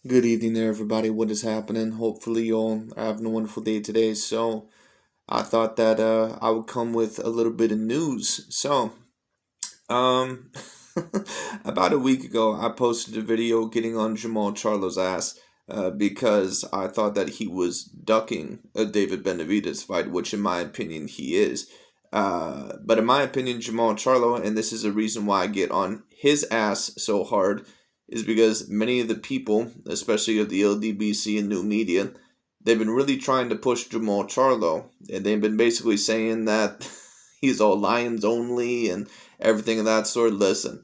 Good evening there, everybody. What is happening? Hopefully, you all are having a wonderful day today. I thought that I would come with a little bit of news. Um, about a week ago, I posted a video getting on Jermall Charlo's ass because I thought that he was ducking a David Benavidez fight, which, in my opinion, he is. But in my opinion, Jermall Charlo, and this is a reason why I get on his ass so hard, is because many of the people, especially of the LDBC and new media, they've been really trying to push Jermall Charlo, and they've been basically saying that he's all Lions only and everything of that sort. Listen,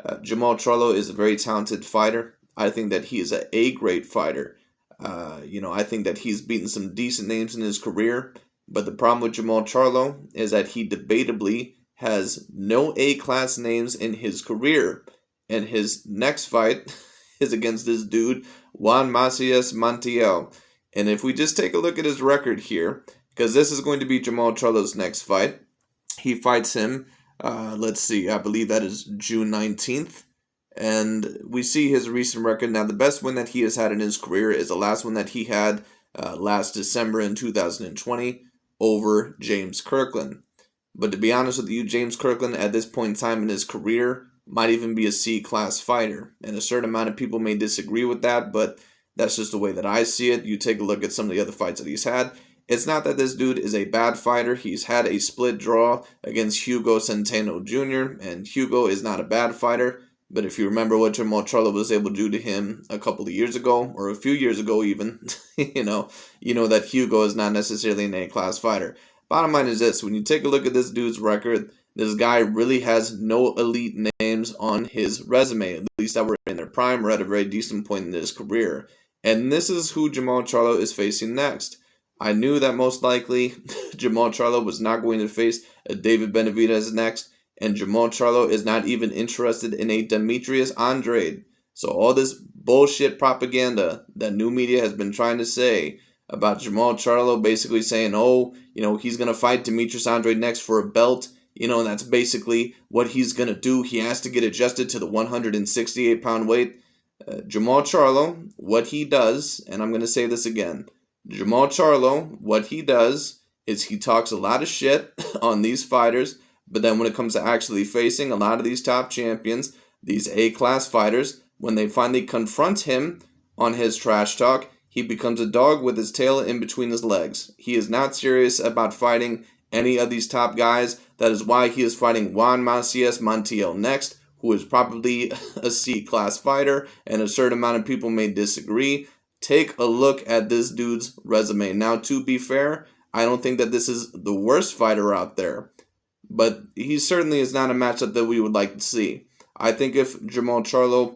Jermall Charlo is a very talented fighter. I think that he is a grade fighter. I think that he's beaten some decent names in his career, but the problem with Jermall Charlo is that he debatably has no A-class names in his career, and his next fight is against this dude, Juan Macias Montiel. And if we just take a look at his record here, because this is going to be Jermall Charlo's next fight, he fights him, let's see, I believe that is June 19th. And we see his recent record. Now, the best win that he has had in his career is the last one that he had last December in 2020 over James Kirkland. But to be honest with you, James Kirkland at this point in time in his career might even be a C-class fighter. And a certain amount of people may disagree with that, but that's just the way that I see it. You take a look at some of the other fights that he's had. It's not that this dude is a bad fighter. He's had a split draw against Hugo Centeno Jr., and Hugo is not a bad fighter. But if you remember what Jermall Charlo was able to do to him a couple of years ago, or a few years ago even, you know that Hugo is not necessarily an A-class fighter. Bottom line is this: when you take a look at this dude's record, this guy really has no elite names on his resume, at least that were in their prime or at a very decent point in his career. And this is who Jermall Charlo is facing next. I knew that most likely Jermall Charlo was not going to face a David Benavidez next, and Jermall Charlo is not even interested in a Demetrius Andrade. So all this bullshit propaganda that new media has been trying to say about Jermall Charlo basically saying, he's going to fight Demetrius Andrade next for a belt, and that's basically what he's going to do. He has to get adjusted to the 168-pound weight. Jermall Charlo, what he does, and I'm going to say this again, Jermall Charlo, what he does is he talks a lot of shit on these fighters, but then when it comes to actually facing a lot of these top champions, these A-class fighters, when they finally confront him on his trash talk, he becomes a dog with his tail in between his legs. He is not serious about fighting any of these top guys. That is why he is fighting Juan Macias Montiel next, who is probably a C-class fighter, and a certain amount of people may disagree. Take a look at this dude's resume. Now, to be fair, I don't think that this is the worst fighter out there, but he certainly is not a matchup that we would like to see. I think if Jermall Charlo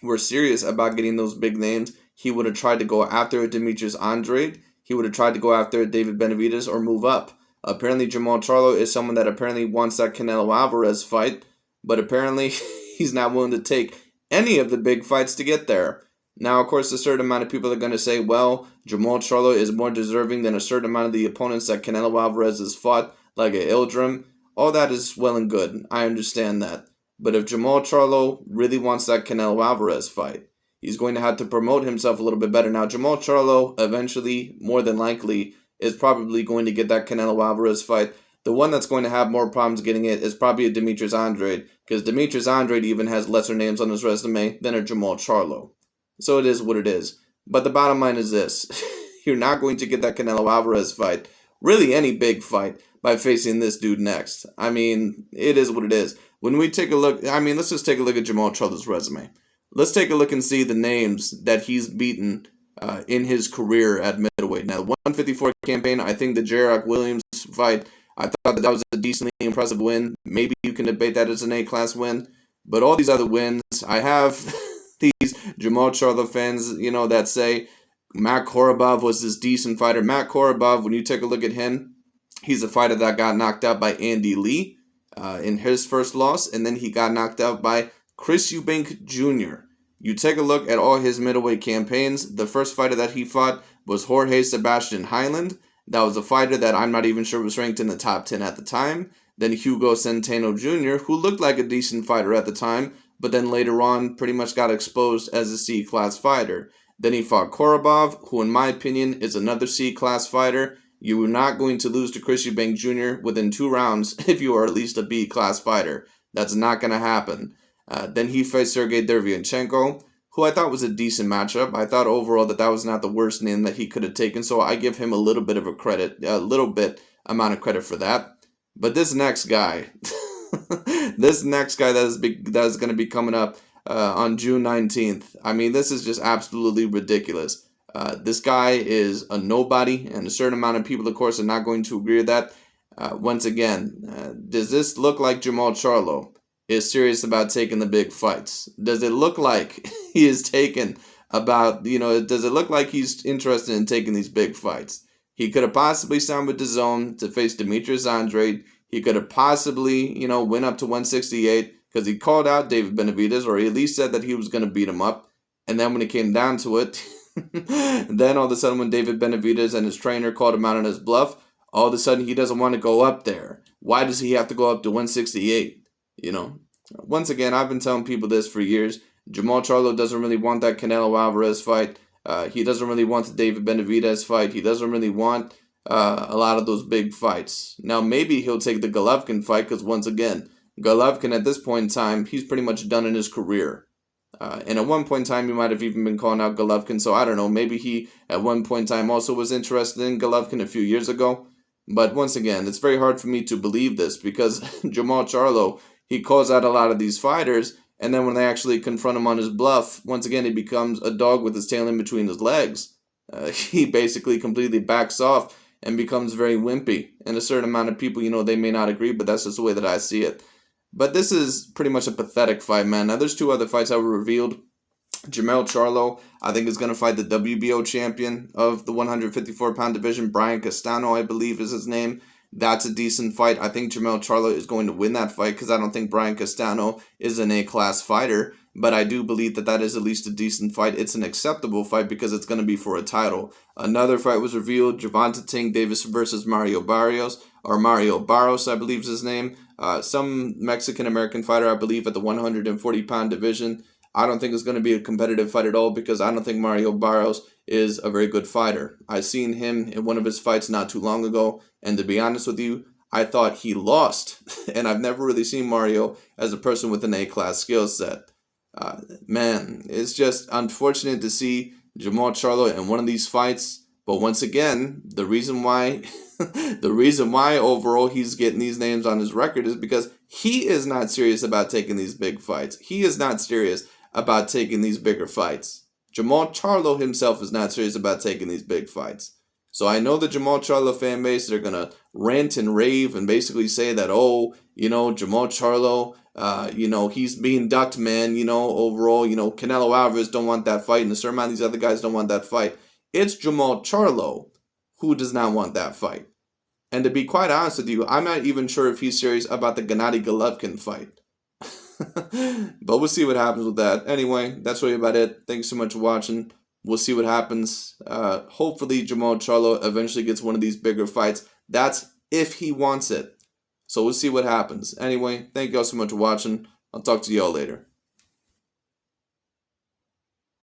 were serious about getting those big names, he would have tried to go after Demetrius Andrade. He would have tried to go after David Benavidez or move up. Apparently, Jermall Charlo is someone that apparently wants that Canelo Alvarez fight, but apparently he's not willing to take any of the big fights to get there. Now, of course, a certain amount of people are going to say, well, Jermall Charlo is more deserving than a certain amount of the opponents that Canelo Alvarez has fought, like a Ildrim. All that is well and good. I understand that. But if Jermall Charlo really wants that Canelo Alvarez fight, he's going to have to promote himself a little bit better. Now, Jermall Charlo eventually, more than likely, is probably going to get that Canelo Alvarez fight. The one that's going to have more problems getting it is probably a Demetrius Andrade, because Demetrius Andrade even has lesser names on his resume than a Jermall Charlo. So it is what it is. But the bottom line is this. You're not going to get that Canelo Alvarez fight, really any big fight, by facing this dude next. I mean, it is what it is. When we take a look, let's just take a look at Jermall Charlo's resume. Let's take a look and see the names that he's beaten in his career at middleweight. Now, the 154 campaign, I think the Jarek Williams fight, I thought that was a decently impressive win. Maybe you can debate that as an A-class win. But all these other wins, I have these Jermall Charlo fans, that say Matt Korobov was this decent fighter. Matt Korobov, when you take a look at him, he's a fighter that got knocked out by Andy Lee in his first loss, and then he got knocked out by Chris Eubank Jr. You take a look at all his middleweight campaigns. The first fighter that he fought was Jorge Sebastian Highland. That was a fighter that I'm not even sure was ranked in the top 10 at the time. Then Hugo Centeno Jr., who looked like a decent fighter at the time, but then later on pretty much got exposed as a C-class fighter. Then he fought Korobov, who in my opinion is another C-class fighter. You are not going to lose to Chris Eubank Jr. within 2 rounds if you are at least a B-class fighter. That's not going to happen. Then he faced Sergey Derevyanchenko, who I thought was a decent matchup. I thought overall that was not the worst name that he could have taken, so I give him a little bit of a credit, a little bit amount of credit for that. But this next guy, this next guy that is going to be coming up on June 19th, I mean, this is just absolutely ridiculous. This guy is a nobody, and a certain amount of people, of course, are not going to agree with that. Once again, does this look like Jermall Charlo is serious about taking the big fights? Does it look like he is taken about, does it look like he's interested in taking these big fights? He could have possibly signed with DAZN to face Demetrius Andrade. He could have possibly, went up to 168 because he called out David Benavidez, or he at least said that he was going to beat him up. And then when it came down to it, then all of a sudden when David Benavidez and his trainer called him out on his bluff, all of a sudden he doesn't want to go up there. Why does he have to go up to 168? Once again, I've been telling people this for years. Jermall Charlo doesn't really want that Canelo Alvarez fight. He doesn't really want the David Benavidez fight. He doesn't really want a lot of those big fights. Now, maybe he'll take the Golovkin fight because, once again, Golovkin at this point in time, he's pretty much done in his career. And at one point in time, he might have even been calling out Golovkin. So I don't know. Maybe he, at one point in time, also was interested in Golovkin a few years ago. But once again, it's very hard for me to believe this because Jermall Charlo, he calls out a lot of these fighters. And then when they actually confront him on his bluff, once again, he becomes a dog with his tail in between his legs. He basically completely backs off and becomes very wimpy. And a certain amount of people, they may not agree, but that's just the way that I see it. But this is pretty much a pathetic fight, man. Now, there's 2 other fights that were revealed. Jermall Charlo, I think, is going to fight the WBO champion of the 154-pound division. Brian Castano, I believe, is his name. That's a decent fight. I think Jermall Charlo is going to win that fight because I don't think Brian Castano is an A-class fighter. But I do believe that is at least a decent fight. It's an acceptable fight because it's going to be for a title. Another fight was revealed. Gervonta Tank Davis versus Mario Barrios, or Mario Barros, I believe is his name. Some Mexican-American fighter, I believe, at the 140-pound division. I don't think it's going to be a competitive fight at all because I don't think Mario Barros is a very good fighter. I've seen him in one of his fights not too long ago, and to be honest with you, I thought he lost. And I've never really seen Mario as a person with an A-class skill set. Man, it's just unfortunate to see Jermall Charlo in one of these fights. But once again, the reason why overall he's getting these names on his record is because he is not serious about taking these big fights. He is not serious about taking these bigger fights. Jermall Charlo himself is not serious about taking these big fights. So I know the Jermall Charlo fan base, they're going to rant and rave and basically say that, Jermall Charlo, he's being ducked, man, overall, Canelo Alvarez don't want that fight and a certain amount of these other guys don't want that fight. It's Jermall Charlo who does not want that fight. And to be quite honest with you, I'm not even sure if he's serious about the Gennady Golovkin fight. But we'll see what happens with that. Anyway, that's really about it. Thanks so much for watching. We'll see what happens. Hopefully, Jermall Charlo eventually gets one of these bigger fights. That's if he wants it. So we'll see what happens. Anyway, thank you all so much for watching. I'll talk to you all later.